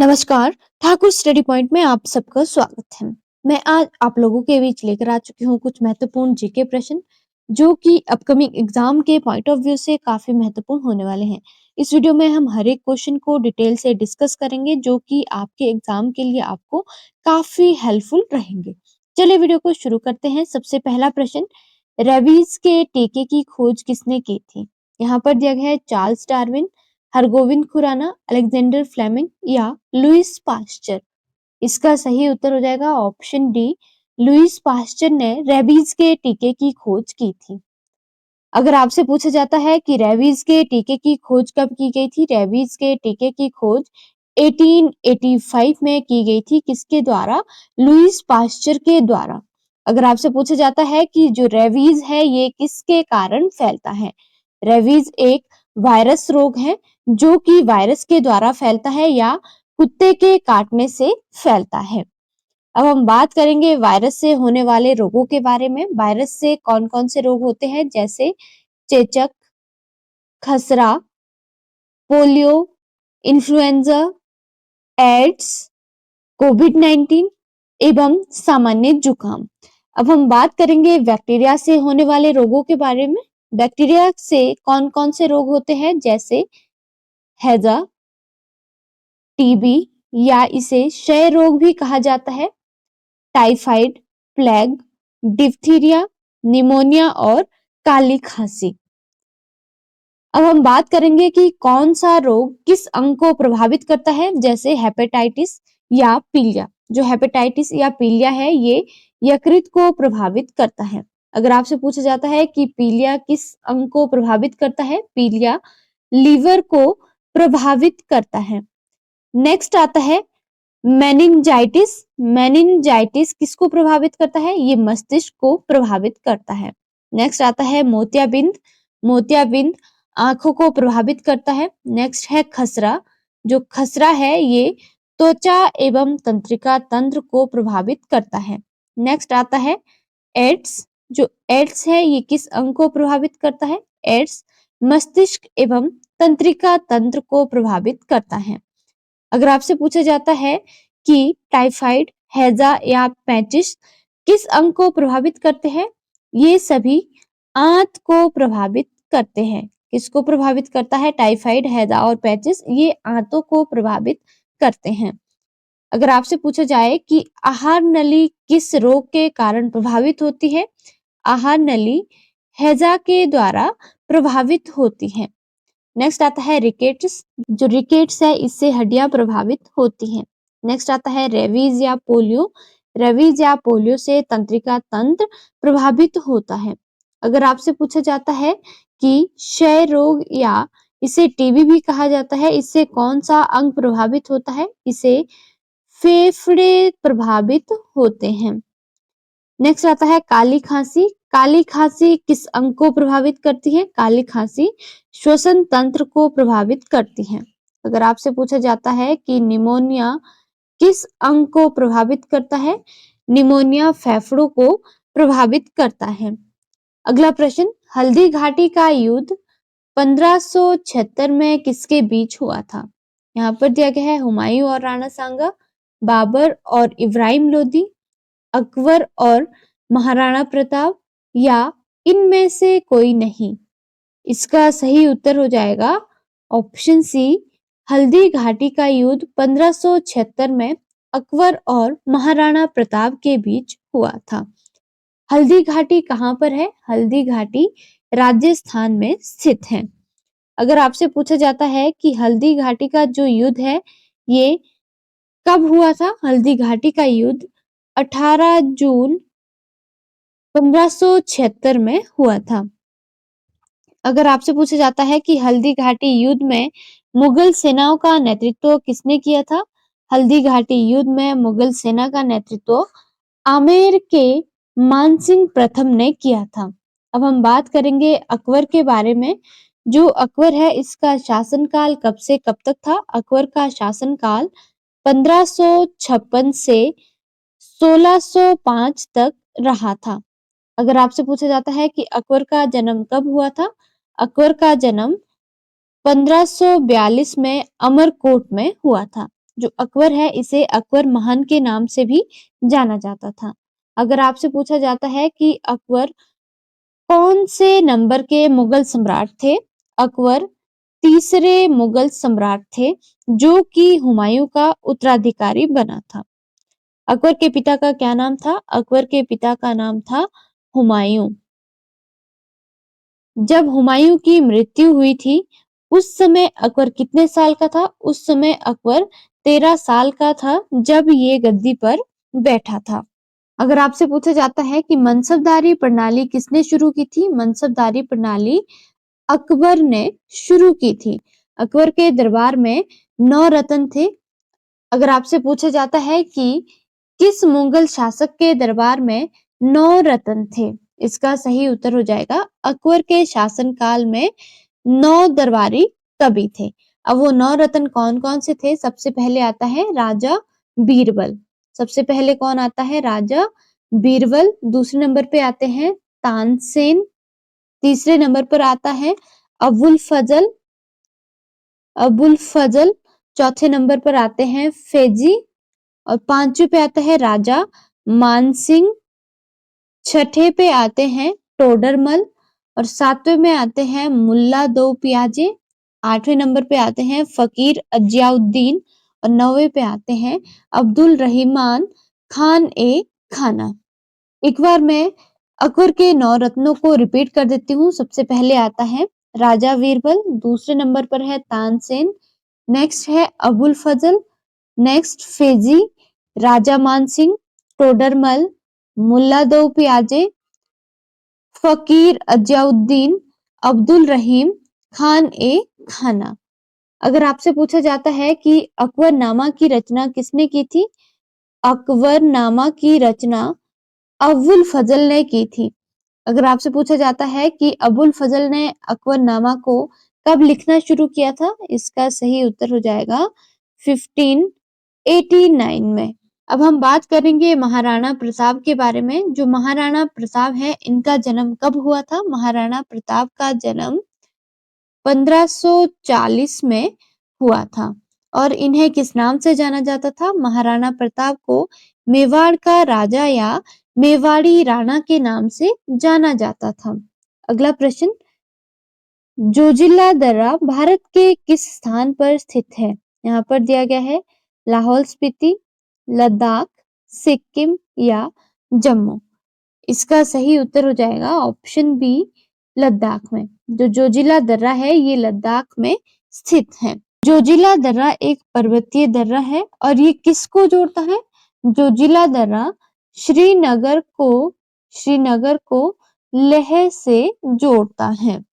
नमस्कार, Thakur study point में आप सबका स्वागत है। मैं आज आप लोगों के बीच लेकर आ चुकी हूँ कुछ महत्वपूर्ण जीके प्रश्न जो कि अपकमिंग एग्जाम के पॉइंट ऑफ व्यू से काफी महत्वपूर्ण होने वाले हैं। इस वीडियो में हम हर एक क्वेश्चन को डिटेल से डिस्कस करेंगे जो कि आपके एग्जाम के लिए आपको काफी हेल्पफुल रहेंगे। चलिए वीडियो को शुरू करते हैं। सबसे पहला प्रश्न, रेबीज के टीके की खोज किसने की थी? यहाँ पर दिया गया है Charles Darwin, Hargobind Khorana, Alexander Fleming या लुईस पास्चर। इसका सही उत्तर हो जाएगा ऑप्शन डी, लुईस पास्चर ने रेबीज के टीके की खोज की थी। अगर आपसे पूछा जाता है कि रेबीज के टीके की खोज कब की गई थी? रेबीज के टीके की खोज 1885 में की गई थी। किसके द्वारा? लुईस पास्चर के द्वारा। अगर आपसे पूछा जाता है कि जो रेबीज है ये किसके कारण फैलता है? रेबीज एक वायरस रोग है जो कि वायरस के द्वारा फैलता है या कुत्ते के काटने से फैलता है। अब हम बात करेंगे वायरस से होने वाले रोगों के बारे में। वायरस से कौन कौन से रोग होते हैं? जैसे चेचक, खसरा, पोलियो, इन्फ्लुएंजा, एड्स, कोविड-19 एवं सामान्य जुकाम। अब हम बात करेंगे बैक्टीरिया से होने वाले रोगों के बारे में। बैक्टीरिया से कौन कौन से रोग होते हैं? जैसे हैजा, टीबी या इसे क्षय रोग भी कहा जाता है, टाइफाइड, प्लेग, डिप्थीरिया, निमोनिया और काली खांसी। अब हम बात करेंगे कि कौन सा रोग किस अंग को प्रभावित करता है, जैसे हेपेटाइटिस या पीलिया। जो हेपेटाइटिस या पीलिया है ये यकृत को प्रभावित करता है। अगर आपसे पूछा जाता है कि पीलिया किस अंग को प्रभावित करता है? पीलिया लीवर को प्रभावित करता है। नेक्स्ट आता है मेनिंजाइटिस। मेनिंजाइटिस किसको प्रभावित करता है? ये मस्तिष्क को प्रभावित करता है। नेक्स्ट आता है मोतियाबिंद। मोतियाबिंद आंखों को प्रभावित करता है। नेक्स्ट है खसरा। जो खसरा है ये त्वचा एवं तंत्रिका तंत्र को प्रभावित करता है। नेक्स्ट आता है एड्स। जो एड्स है ये किस अंग को प्रभावित करता है? एड्स मस्तिष्क एवं तंत्रिका तंत्र को प्रभावित करता है। अगर आपसे पूछा जाता है कि टाइफाइड, हैजा या पैचिस किस अंग को प्रभावित करते हैं? ये सभी आंत को प्रभावित करते हैं। किसको प्रभावित करता है? टाइफाइड, हैजा और पैचिस ये आंतों को प्रभावित करते हैं। अगर आपसे पूछा जाए कि आहार नली किस रोग के कारण प्रभावित होती है? आहार नली हैजा के द्वारा प्रभावित होती है। नेक्स्ट आता है रिकेट्स। जो रिकेट्स है इससे हड्डियां प्रभावित होती हैं। नेक्स्ट आता है रेबीज या पोलियो। रेबीज या पोलियो से तंत्रिका तंत्र प्रभावित होता है। अगर आपसे पूछा जाता है कि क्षय रोग या इसे टीबी भी कहा जाता है, इससे कौन सा अंग प्रभावित होता है? इसे फेफड़े प्रभावित होते हैं। नेक्स्ट आता है काली खांसी। काली खांसी किस अंग को प्रभावित करती है? काली खांसी श्वसन तंत्र को प्रभावित करती है। अगर आपसे पूछा जाता है कि निमोनिया किस अंग को प्रभावित करता है? निमोनिया फेफड़ों को प्रभावित करता है। अगला प्रश्न, हल्दी घाटी का युद्ध 1576 में किसके बीच हुआ था? यहाँ पर दिया गया है हुमायूं और राणा सांगा, बाबर और इब्राहिम लोदी, अकबर और महाराणा प्रताप या इनमें से कोई नहीं। इसका सही उत्तर हो जाएगा ऑप्शन सी, हल्दी घाटी का युद्ध 1576 में अकबर और महाराणा प्रताप के बीच हुआ था। हल्दी घाटी कहाँ पर है? हल्दी घाटी राजस्थान में स्थित है। अगर आपसे पूछा जाता है कि हल्दी घाटी का जो युद्ध है ये कब हुआ था? हल्दी घाटी का युद्ध 18 जून 1576 में हुआ था। अगर आपसे पूछा जाता है कि हल्दी घाटी युद्ध में मुगल सेनाओं का नेतृत्व किसने किया था? हल्दी घाटी युद्ध में मुगल सेना का नेतृत्व आमेर के मानसिंह प्रथम ने किया था। अब हम बात करेंगे अकबर के बारे में। जो अकबर है इसका शासनकाल कब से कब तक था? अकबर का शासनकाल 1556 से 1605 तक रहा था। अगर आपसे पूछा जाता है कि अकबर का जन्म कब हुआ था? अकबर का जन्म 1542 में अमरकोट में हुआ था। जो अकबर है इसे अकबर महान के नाम से भी जाना जाता था। अगर आपसे पूछा जाता है कि अकबर कौन से नंबर के मुगल सम्राट थे? अकबर तीसरे मुगल सम्राट थे जो कि हुमायूं का उत्तराधिकारी बना था। अकबर के पिता का क्या नाम था? अकबर के पिता का नाम था हुमायूं। जब हुमायूं की मृत्यु हुई थी उस समय अकबर कितने साल का था? उस समय अकबर 13 साल का था जब ये गद्दी पर बैठा था। अगर आपसे पूछा जाता है कि मनसबदारी प्रणाली किसने शुरू की थी? मनसबदारी प्रणाली अकबर ने शुरू की थी। अकबर के दरबार में 9 रत्न थे। अगर आपसे पूछा जाता है कि किस मुगल शासक के दरबार में 9 रत्न थे? इसका सही उत्तर हो जाएगा अकबर के शासनकाल में 9 दरबारी कवि थे। अब वो 9 रत्न कौन-कौन से थे? सबसे पहले आता है राजा बीरबल। सबसे पहले कौन आता है? राजा बीरबल। दूसरे नंबर पे आते हैं तानसेन। तीसरे नंबर पर आता है अबुल फजल। अबुल फजल। चौथे नंबर पर आते हैं फेजी और पांचवे पे आता है राजा मानसिंह। छठे पे आते हैं टोडरमल और सातवें में आते हैं मुल्ला दो पियाजे। आठवें नंबर पे आते हैं फकीर अजियाउद्दीन और नौवे पे आते हैं अब्दुल रहीमान खान ए खाना। एक बार मैं अकबर के 9 रत्नों को रिपीट कर देती हूँ। सबसे पहले आता है राजा बीरबल, दूसरे नंबर पर है तानसेन, नेक्स्ट है अबुल फजल, नेक्स्ट फेजी, राजा मानसिंह, टोडरमल, मुल्ला दो पियाजे, फकीर अजियाउद्दीन, अब्दुल रहीम खान ए खाना। अगर आपसे पूछा जाता है कि अकबरनामा की रचना किसने की थी? अकबरनामा की रचना अबुल फजल ने की थी। अगर आपसे पूछा जाता है कि अबुल फजल ने अकबरनामा को कब लिखना शुरू किया था? इसका सही उत्तर हो जाएगा 1589 में। अब हम बात करेंगे महाराणा प्रताप के बारे में। जो महाराणा प्रताप है इनका जन्म कब हुआ था? महाराणा प्रताप का जन्म 1540 में हुआ था और इन्हें किस नाम से जाना जाता था? महाराणा प्रताप को मेवाड़ का राजा या मेवाड़ी राणा के नाम से जाना जाता था। अगला प्रश्न, जोजिला दर्रा भारत के किस स्थान पर स्थित है? यहाँ पर दिया गया है लाहौल स्पीति, लद्दाख, सिक्किम या जम्मू। इसका सही उत्तर हो जाएगा ऑप्शन बी लद्दाख में। जो जोजिला दर्रा है ये लद्दाख में स्थित है। जोजिला दर्रा एक पर्वतीय दर्रा है और ये किसको जोड़ता है? जोजिला दर्रा श्रीनगर को लेह से जोड़ता है।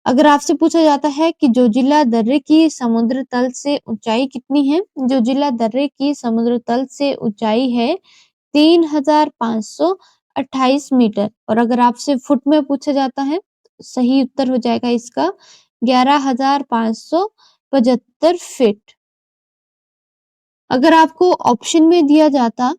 अगर आपसे पूछा जाता है कि जोजिला दर्रे की समुद्र तल से ऊंचाई कितनी है? जोजिला दर्रे की समुद्र तल से ऊंचाई है 3528 मीटर और अगर आपसे फुट में पूछा जाता है तो सही उत्तर हो जाएगा इसका 11,575 फीट। अगर आपको ऑप्शन में दिया जाता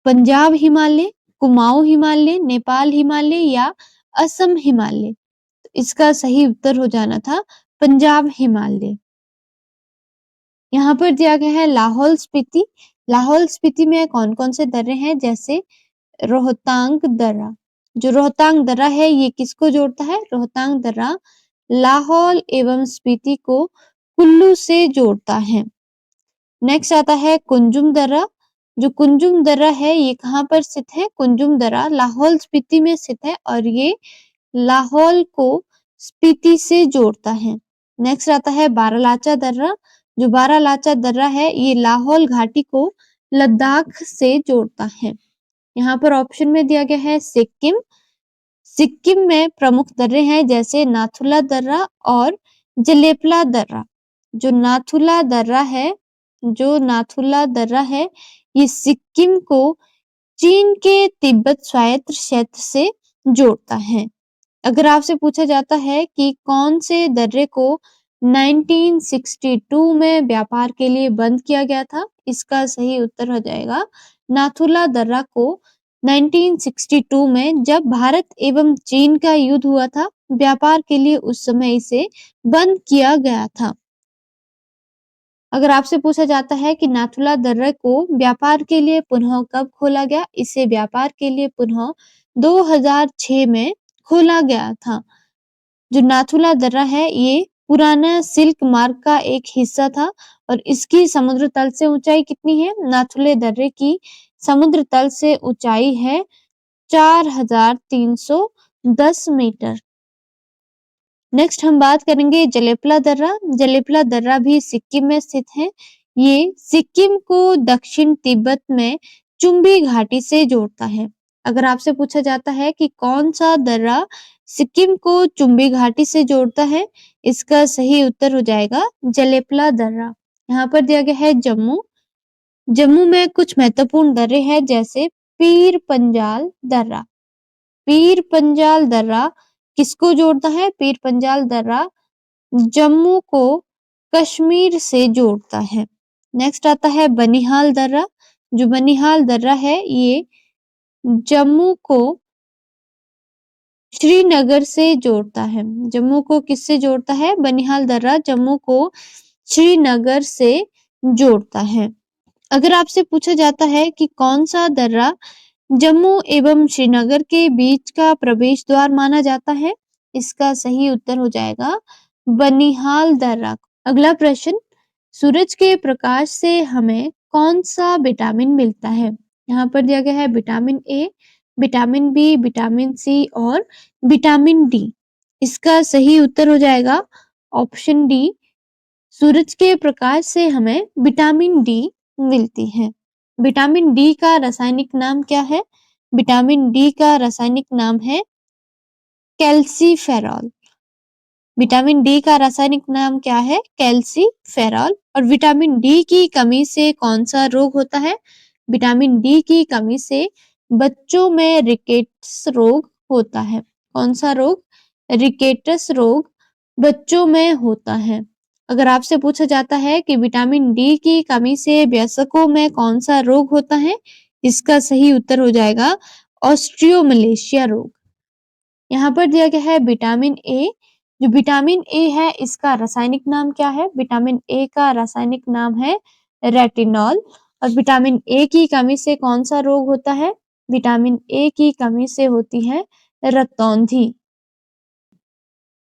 पंजाब हिमालय, कुमाऊं हिमालय, नेपाल हिमालय या असम हिमालय, तो इसका सही उत्तर हो जाना था पंजाब हिमालय। यहाँ पर दिया गया है लाहौल स्पीति। लाहौल स्पीति में कौन कौन से दर्रे हैं? जैसे रोहतांग दर्रा। जो रोहतांग दर्रा है ये किसको जोड़ता है? रोहतांग दर्रा लाहौल एवं स्पीति को कुल्लू से जोड़ता है। नेक्स्ट आता है कुंजुम दर्रा। जो कुंजुम दर्रा है ये कहाँ पर स्थित है? कुंजुम दर्रा लाहौल स्पीति में स्थित है और ये लाहौल को स्पीति से जोड़ता है। नेक्स्ट आता है बारालाचा दर्रा। जो बारालाचा दर्रा है ये लाहौल घाटी को लद्दाख से जोड़ता है। यहाँ पर ऑप्शन में दिया गया है सिक्किम। सिक्किम में प्रमुख दर्रे हैं जैसे नाथुला दर्रा और जलेपला दर्रा। जो नाथुला दर्रा है ये सिक्किम को चीन के तिब्बत स्वायत्त क्षेत्र से जोड़ता है। अगर आपसे पूछा जाता है कि कौन से दर्रे को 1962 में व्यापार के लिए बंद किया गया था, इसका सही उत्तर हो जाएगा नाथुला दर्रा को 1962 में जब भारत एवं चीन का युद्ध हुआ था, व्यापार के लिए उस समय इसे बंद किया गया था। अगर आपसे पूछा जाता है कि नाथुला दर्रे को व्यापार के लिए पुनः कब खोला गया? इसे व्यापार के लिए पुनः 2006 में खोला गया था। जो नाथुला दर्रा है ये पुराना सिल्क मार्ग का एक हिस्सा था और इसकी समुद्र तल से ऊंचाई कितनी है? नाथुले दर्रे की समुद्र तल से ऊंचाई है 4310 मीटर। नेक्स्ट हम बात करेंगे जलेपला दर्रा। जलेपला दर्रा भी सिक्किम में स्थित है। ये सिक्किम को दक्षिण तिब्बत में चुम्बी घाटी से जोड़ता है। अगर आपसे पूछा जाता है कि कौन सा दर्रा सिक्किम को चुम्बी घाटी से जोड़ता है, इसका सही उत्तर हो जाएगा जलेपला दर्रा। यहाँ पर दिया गया है जम्मू। जम्मू में कुछ महत्वपूर्ण दर्रे हैं जैसे पीर पंजाल दर्रा। पीर पंजाल दर्रा किसको जोड़ता है? पीर पंजाल दर्रा जम्मू को कश्मीर से जोड़ता है। नेक्स्ट आता है बनिहाल दर्रा। जो बनिहाल दर्रा है ये जम्मू को श्रीनगर से जोड़ता है। जम्मू को किससे जोड़ता है? बनिहाल दर्रा जम्मू को श्रीनगर से जोड़ता है। अगर आपसे पूछा जाता है कि कौन सा दर्रा जम्मू एवं श्रीनगर के बीच का प्रवेश द्वार माना जाता है, इसका सही उत्तर हो जाएगा बनिहाल दर्रा। अगला प्रश्न, सूरज के प्रकाश से हमें कौन सा विटामिन मिलता है? यहाँ पर दिया गया है vitamin A, vitamin B, vitamin C और विटामिन डी। इसका सही उत्तर हो जाएगा ऑप्शन डी। सूरज के प्रकाश से हमें विटामिन डी मिलती है। विटामिन डी का रासायनिक नाम क्या है? विटामिन डी का रासायनिक नाम है कैल्सीफेरॉल। विटामिन डी का रासायनिक नाम क्या है? कैल्सीफेरॉल। और विटामिन डी की कमी से कौन सा रोग होता है? विटामिन डी की कमी से बच्चों में रिकेट्स रोग होता है। कौन सा रोग? रिकेट्स रोग बच्चों में होता है। अगर आपसे पूछा जाता है कि विटामिन डी की कमी से वयस्कों में कौन सा रोग होता है, इसका सही उत्तर हो जाएगा ऑस्ट्रियोमलेशिया रोग। यहाँ पर दिया गया है विटामिन ए। जो विटामिन ए है इसका रासायनिक नाम क्या है? विटामिन ए का रासायनिक नाम है रेटिनॉल। और विटामिन ए की कमी से कौन सा रोग होता है? विटामिन ए की कमी से होती है रतौंधी।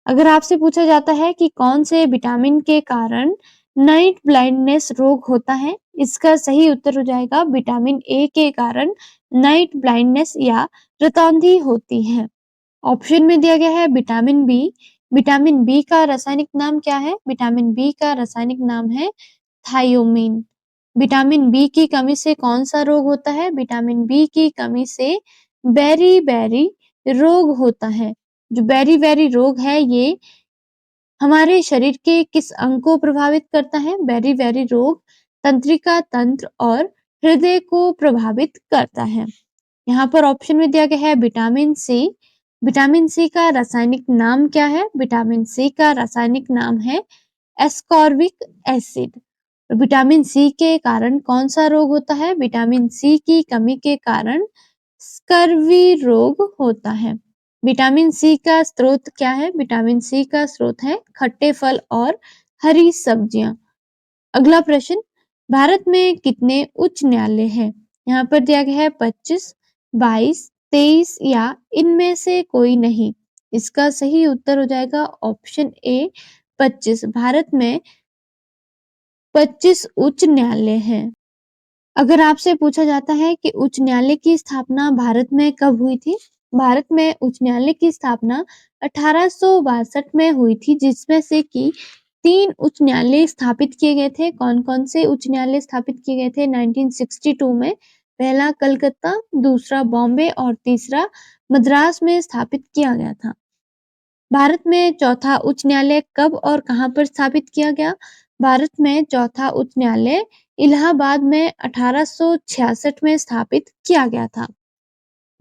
अगर आपसे पूछा जाता है कि कौन से विटामिन के कारण नाइट ब्लाइंडनेस रोग होता है, इसका सही उत्तर हो जाएगा विटामिन ए के कारण नाइट ब्लाइंडनेस या रतौंधी होती है। ऑप्शन में दिया गया है विटामिन बी। विटामिन बी का रासायनिक नाम क्या है? विटामिन बी का रासायनिक नाम है थायोमीन। विटामिन बी की कमी से कौन सा रोग होता है? विटामिन बी की कमी से बेरी-बेरी रोग होता है। जो बेरी-बेरी रोग है ये हमारे शरीर के किस अंग को प्रभावित करता है? बेरी-बेरी रोग तंत्रिका तंत्र और हृदय को प्रभावित करता है। यहाँ पर ऑप्शन में दिया गया है विटामिन सी। विटामिन सी का रासायनिक नाम क्या है? विटामिन सी का रासायनिक नाम है एस्कॉर्बिक एसिड। विटामिन सी के कारण कौन सा रोग होता है? विटामिन सी की कमी के कारण स्कर्वी रोग होता है। विटामिन सी का स्रोत क्या है? विटामिन सी का स्रोत है खट्टे फल और हरी सब्जियां। अगला प्रश्न, भारत में कितने उच्च न्यायालय हैं? यहाँ पर दिया गया है 25, 22, 23 या इनमें से कोई नहीं। इसका सही उत्तर हो जाएगा ऑप्शन ए 25। भारत में 25 उच्च न्यायालय हैं। अगर आपसे पूछा जाता है कि उच्च न्यायालय की स्थापना भारत में कब हुई थी? भारत में उच्च न्यायालय की स्थापना 1862 में हुई थी, जिसमें से कि 3 उच्च न्यायालय स्थापित किए गए थे। कौन-कौन से उच्च न्यायालय स्थापित किए गए थे? 1962 में पहला कलकत्ता, दूसरा बॉम्बे और तीसरा मद्रास में स्थापित किया गया था। भारत में चौथा उच्च न्यायालय कब और कहाँ पर स्थापित किया गया? भारत में चौथा उच्च न्यायालय इलाहाबाद में 1866 में स्थापित किया गया था।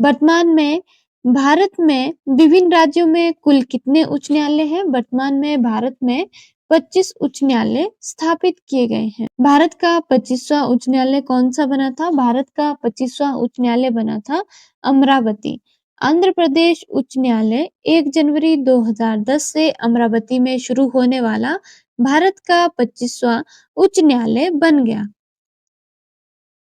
वर्तमान में भारत में विभिन्न राज्यों में कुल कितने उच्च न्यायालय हैं? वर्तमान में भारत में 25 उच्च न्यायालय स्थापित किए गए हैं। भारत का 25वां उच्च न्यायालय कौन सा बना था? भारत का 25वां उच्च न्यायालय बना था अमरावती। आंध्र प्रदेश उच्च न्यायालय 1 जनवरी 2010 से अमरावती में शुरू होने वाला भारत का 25वां उच्च न्यायालय बन गया।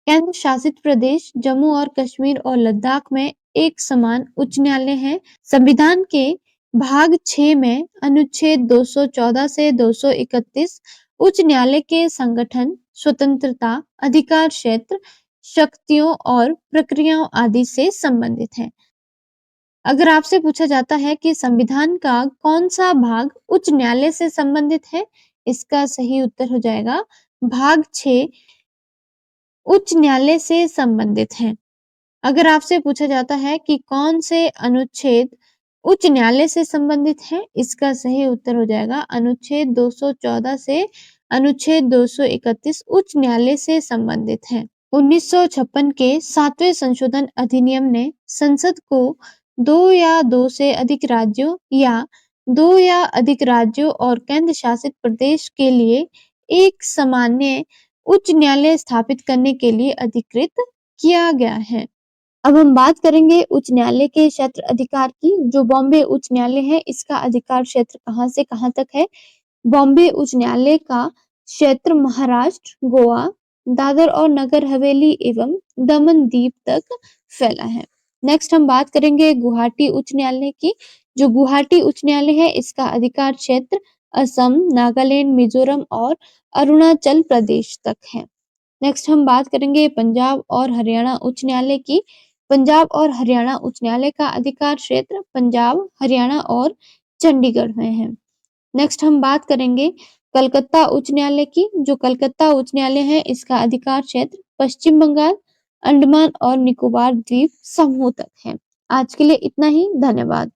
केंद्र शासित प्रदेश जम्मू और कश्मीर और लद्दाख में एक समान उच्च न्यायालय है। संविधान के भाग 6 में अनुच्छेद 214 से 231 उच्च न्यायालय के संगठन, स्वतंत्रता, अधिकार क्षेत्र, शक्तियों और प्रक्रियाओं आदि से संबंधित है। अगर आपसे पूछा जाता है कि संविधान का कौन सा भाग उच्च न्यायालय से संबंधित है, इसका सही उत्तर हो जाएगा भाग 6 उच्च न्यायालय से संबंधित है। अगर आपसे पूछा जाता है कि कौन से अनुच्छेद उच्च न्यायालय से संबंधित है, इसका सही उत्तर हो जाएगा अनुच्छेद 214 से अनुच्छेद 231 उच्च न्यायालय से संबंधित है। 1956 के 7वें संशोधन अधिनियम ने संसद को 2 या 2 से अधिक राज्यों या 2 या अधिक राज्यों और केंद्र शासित प्रदेश के लिए एक सामान्य उच्च न्यायालय स्थापित करने के लिए अधिकृत किया गया है। अब हम बात करेंगे उच्च न्यायालय के क्षेत्र अधिकार की। जो बॉम्बे उच्च न्यायालय है, इसका अधिकार क्षेत्र कहाँ से कहाँ तक है? बॉम्बे उच्च न्यायालय का क्षेत्र महाराष्ट्र, गोवा, दादर और नगर हवेली एवं दमन दीव तक फैला है। नेक्स्ट हम बात करेंगे गुवाहाटी उच्च न्यायालय की। जो गुवाहाटी उच्च न्यायालय है, इसका अधिकार क्षेत्र असम, नागालैंड, मिजोरम और अरुणाचल प्रदेश तक है। नेक्स्ट हम बात करेंगे पंजाब और हरियाणा उच्च न्यायालय की। पंजाब और हरियाणा उच्च न्यायालय का अधिकार क्षेत्र पंजाब, हरियाणा और चंडीगढ़ में है। नेक्स्ट हम बात करेंगे कलकत्ता उच्च न्यायालय की। जो कलकत्ता उच्च न्यायालय है, इसका अधिकार क्षेत्र पश्चिम बंगाल, अंडमान और निकोबार द्वीप समूह तक है। आज के लिए इतना ही। धन्यवाद।